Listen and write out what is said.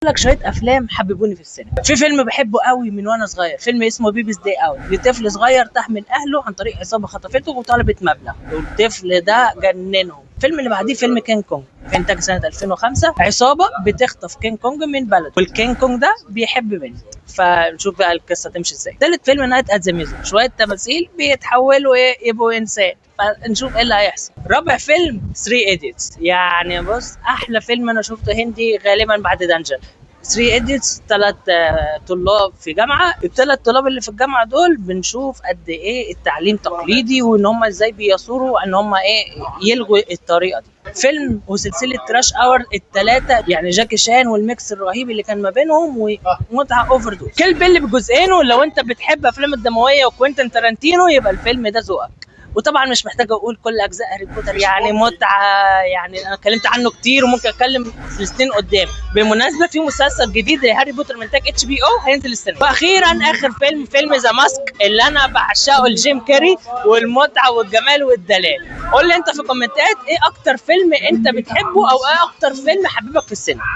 لك شويه افلام حببوني في السينما. في فيلم بحبه قوي من وانا صغير، فيلم اسمه بيبي's داي اوت. لطفل صغير تاه من اهله عن طريق عصابه خطفته وطلبت مبلغ، والطفل ده جننهم. الفيلم اللي بعديه فيلم كينج كونج، في انتاج سنه 2005. عصابه بتخطف كينج كونج من بلد، والكينج كونج ده بيحب بنت، فنشوف بقى القصه تمشي ازاي. ثالث فيلم نايت ات ذا ميوزك، شويه تماثيل بيتحولوا يبقوا انسان، فنشوف ايه اللي هيحصل. رابع فيلم 3 ايديتس، يعني بص احلى فيلم انا شفته هندي غالبا بعد دانجل. 3 ايديتس، ثلاث طلاب في جامعه. الثلاث طلاب اللي في الجامعه دول بنشوف قد ايه التعليم تقليدي، وان هم ازاي بيصوروا ان هم يلغوا الطريقه دي. فيلم وسلسله تراش اور الثلاثه، يعني جاكي شان والميكس الرهيب اللي كان ما بينهم، ومتعه اوفر دوز. كيل بيل بجزئين، ولو انت بتحب افلام الدمويه وكوينتين تارانتينو يبقى الفيلم ده ذوقك. وطبعا مش محتاجه اقول كل اجزاء هاري بوتر، يعني متعه، يعني انا اتكلمت عنه كتير وممكن اتكلم في سنين قدام. بالمناسبه في مسلسل جديد لهاري بوتر من انتاج HBO هينزل السنه. واخيرا اخر فيلم ذا ماسك اللي انا بعشقه، الجيم كاري والمتعه والجمال والدلال. قول لي انت في الكومنتات ايه اكتر فيلم انت بتحبه، او ايه اكتر فيلم حبيبك في السينما.